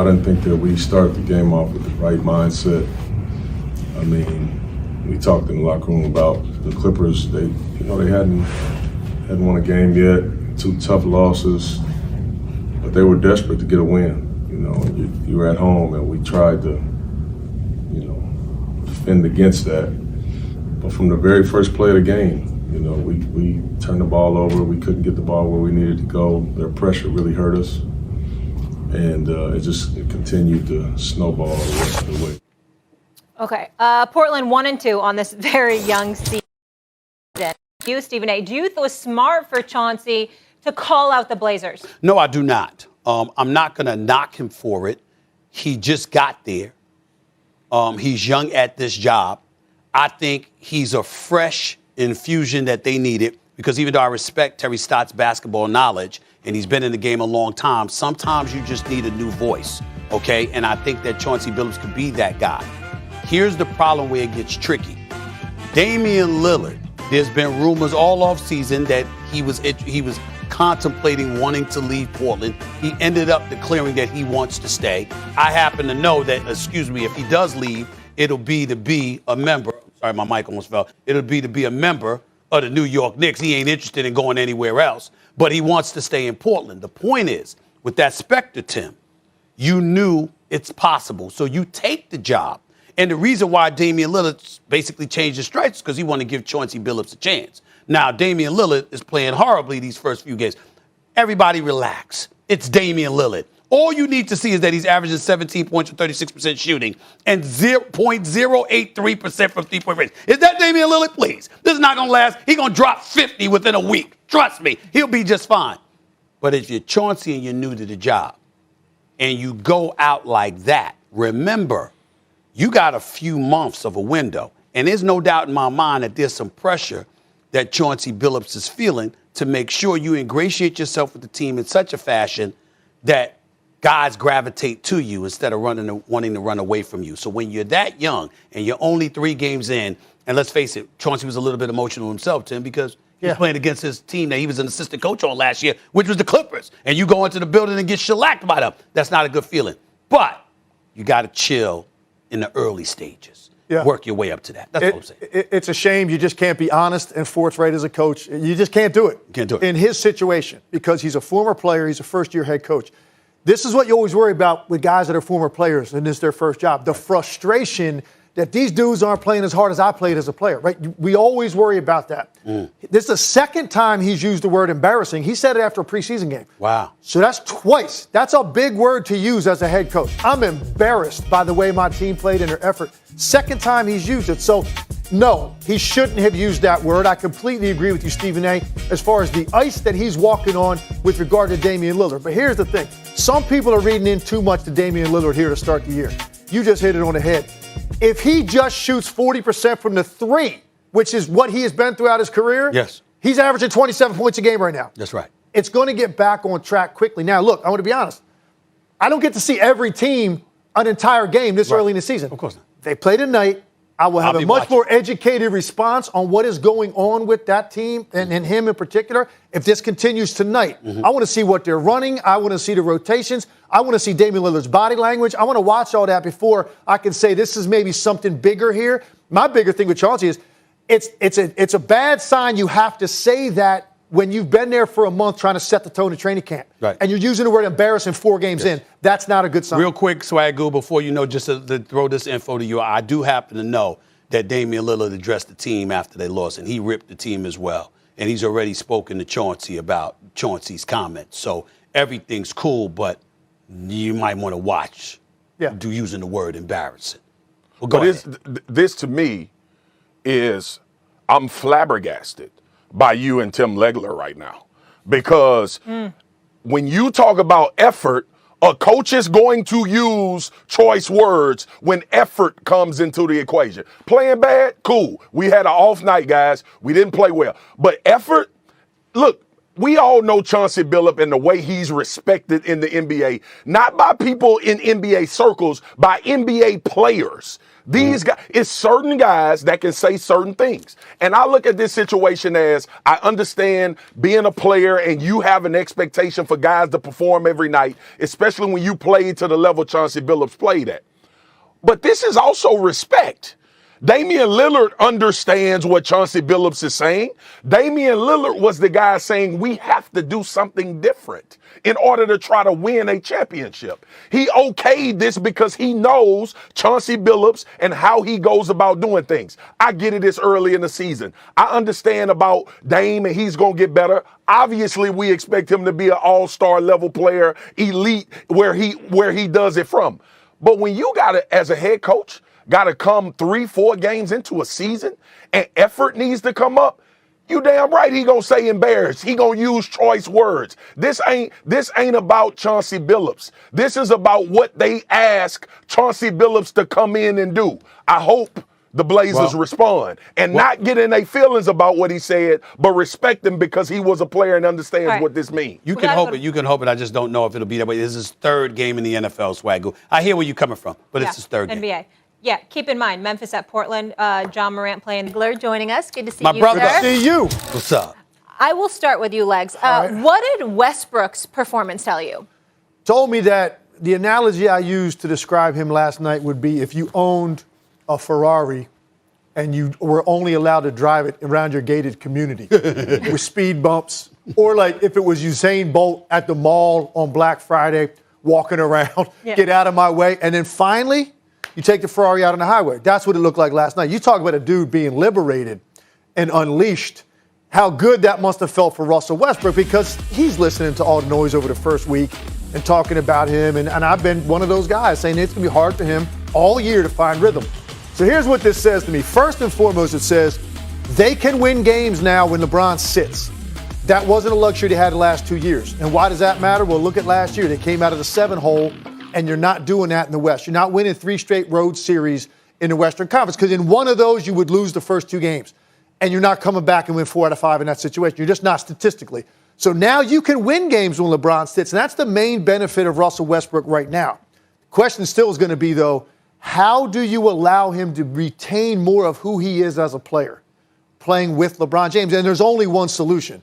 I didn't think that we started the game off with the right mindset. I mean, we talked in the locker room about the Clippers. They hadn't won a game yet, 2 tough losses, but they were desperate to get a win. You were at home, and we tried to, defend against that. But from the very first play of the game, we turned the ball over. We couldn't get the ball where we needed to go. Their pressure really hurt us, and it continued to snowball the rest of the way. Okay, Portland 1-2 on this very young season. You, Stephen A., do you think it was smart for Chauncey to call out the Blazers? No, I do not. I'm not going to knock him for it. He just got there. He's young at this job. I think he's a fresh infusion that they needed because even though I respect Terry Stott's basketball knowledge and he's been in the game a long time, sometimes you just need a new voice, okay? And I think that Chauncey Billups could be that guy. Here's the problem where it gets tricky. Damian Lillard, there's been rumors all offseason that he was contemplating wanting to leave Portland. He ended up declaring that he wants to stay. I happen to know that, if he does leave, it'll be to be a member. Sorry, my mic almost fell. It'll be to be a member of the New York Knicks. He ain't interested in going anywhere else, but he wants to stay in Portland. The point is, with that specter, Tim, you knew it's possible. So you take the job. And the reason why Damian Lillard basically changed his stripes is because he wanted to give Chauncey Billups a chance. Now, Damian Lillard is playing horribly these first few games. Everybody relax. It's Damian Lillard. All you need to see is that he's averaging 17 points with 36% shooting and 0.083% from three-point range. Is that Damian Lillard? Please. This is not going to last. He's going to drop 50 within a week. Trust me. He'll be just fine. But if you're Chauncey and you're new to the job and you go out like that, remember, you got a few months of a window. And there's no doubt in my mind that there's some pressure that Chauncey Billups is feeling to make sure you ingratiate yourself with the team in such a fashion that guys gravitate to you instead of wanting to run away from you. So when you're that young and you're only 3 games in, and let's face it, Chauncey was a little bit emotional himself, Tim, because he's playing against his team that he was an assistant coach on last year, which was the Clippers. And you go into the building and get shellacked by them. That's not a good feeling. But you got to chill in the early stages. Work your way up to that. That's what I'm saying. It's a shame you just can't be honest and forthright as a coach. You just can't do it. Can't do it. In his situation, because he's a former player, he's a first-year head coach. This is what you always worry about with guys that are former players and this is their first job. The frustration that these dudes aren't playing as hard as I played as a player, right? We always worry about that. This is the second time he's used the word embarrassing. He said it after a preseason game. Wow. So that's twice. That's a big word to use as a head coach. I'm embarrassed by the way my team played in their effort. Second time he's used it. So, no, he shouldn't have used that word. I completely agree with you, Stephen A., as far as the ice that he's walking on with regard to Damian Lillard. But here's the thing. Some people are reading in too much to Damian Lillard here to start the year. You just hit it on the head. If he just shoots 40% from the 3, which is what he has been throughout his career, he's averaging 27 points a game right now. That's right. It's going to get back on track quickly. Now, look, I want to be honest. I don't get to see every team an entire game this early in the season. Of course not. They play tonight. I will have a much more educated response on what is going on with that team and him in particular if this continues tonight. I want to see what they're running. I want to see the rotations. I want to see Damian Lillard's body language. I want to watch all that before I can say this is maybe something bigger here. My bigger thing with Chauncey is it's a bad sign you have to say that when you've been there for a month trying to set the tone of training camp. Right. And you're using the word embarrassing 4 games in. That's not a good sign. Real quick, Swagoo, before you know, just to throw this info to you, I do happen to know that Damian Lillard addressed the team after they lost, and he ripped the team as well. And he's already spoken to Chauncey about Chauncey's comments. So everything's cool, but you might want to watch using the word embarrassing. Well, go ahead. This to me is, I'm flabbergasted by you and Tim Legler right now. Because when you talk about effort, a coach is going to use choice words when effort comes into the equation. Playing bad? Cool. We had an off night, guys. We didn't play well. But effort? Look, we all know Chauncey Billups and the way he's respected in the NBA, not by people in NBA circles, by NBA players. These guys, it's certain guys that can say certain things. And I look at this situation as, I understand being a player and you have an expectation for guys to perform every night, especially when you play to the level Chauncey Billups played at. But this is also respect. Damian Lillard understands what Chauncey Billups is saying. Damian Lillard was the guy saying we have to do something different in order to try to win a championship. He okayed this because he knows Chauncey Billups and how he goes about doing things. I get it this early in the season. I understand about Dame and he's going to get better. Obviously, we expect him to be an all-star level player, elite, where he does it from. But when you got to, as a head coach, got to come 3-4 games into a season and effort needs to come up, you damn right he gonna say embarrassed. He gonna use choice words. This ain't about Chauncey Billups. This is about what they ask Chauncey Billups to come in and do. I hope the Blazers respond and not get in their feelings about what he said, but respect him because he was a player and understands what this means. You can hope it. You can hope it. I just don't know if it'll be that way. This is his third game in the NFL, Swagoo. I hear where you're coming from, but it's his third game. NBA. Yeah, keep in mind, Memphis at Portland, John Morant playing the Glare joining us. Good to see My you, brother. sir. See you. What's up? I will start with you, Legs. right. What did Westbrook's performance tell you? Told me that the analogy I used to describe him last night would be if you owned a Ferrari and you were only allowed to drive it around your gated community with speed bumps, or like if it was Usain Bolt at the mall on Black Friday walking around, get out of my way, and then finally you take the Ferrari out on the highway. That's what it looked like last night. You talk about a dude being liberated and unleashed. How good that must have felt for Russell Westbrook, because he's listening to all the noise over the first week and talking about him. And I've been one of those guys saying it's going to be hard for him all year to find rhythm. So here's what this says to me. First and foremost, it says they can win games now when LeBron sits. That wasn't a luxury they had the last 2 years. And why does that matter? Well, look at last year. They came out of the 7-hole. And you're not doing that in the West. You're not winning 3 straight road series in the Western Conference, because in one of those you would lose the first 2 games. And you're not coming back and win 4 out of 5 in that situation. You're just not statistically. So now you can win games when LeBron sits. And that's the main benefit of Russell Westbrook right now. The question still is going to be, though, how do you allow him to retain more of who he is as a player, playing with LeBron James? And there's only one solution: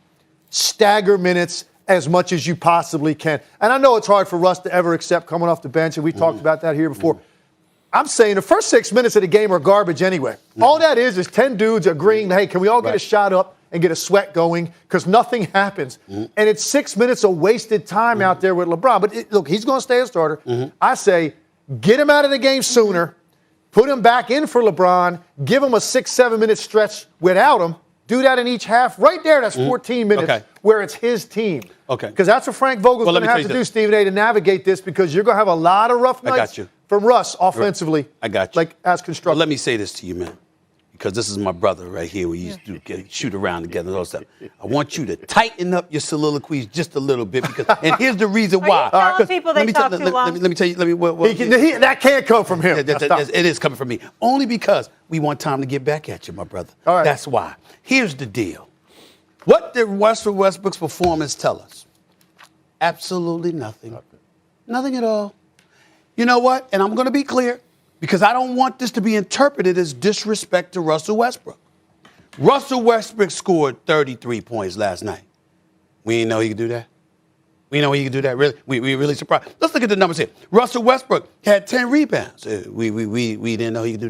stagger minutes as much as you possibly can. And I know it's hard for Russ to ever accept coming off the bench, and we talked about that here before. I'm saying the first 6 minutes of the game are garbage anyway. All that is 10 dudes agreeing, hey, can we all get a shot up and get a sweat going? Because nothing happens. And it's 6 minutes of wasted time out there with LeBron. But look, he's going to stay a starter. I say get him out of the game sooner, put him back in for LeBron, give him a 6-7 minute stretch without him. Do that in each half. Right there, that's 14 minutes where it's his team. Okay. Because that's what Frank Vogel's going to have to do, Stephen A., to navigate this, because you're going to have a lot of rough nights from Russ offensively. I got you. Like, as constructed. Well, let me say this to you, man, because this is my brother right here. We used to shoot around together and all that stuff. I want you to tighten up your soliloquies just a little bit, because, and here's the reason why. Are you telling people they talk too long? Let me tell you. That can't come from him. It is coming from me. Only because we want time to get back at you, my brother. All right. That's why. Here's the deal. What did Russell Westbrook's performance tell us? Absolutely nothing. Nothing at all. You know what? And I'm going to be clear, because I don't want this to be interpreted as disrespect to Russell Westbrook. Russell Westbrook scored 33 points last night. We didn't know he could do that. We know he could do that. Really, we really surprised. Let's look at the numbers here. Russell Westbrook had 10 rebounds. We didn't know he could do that.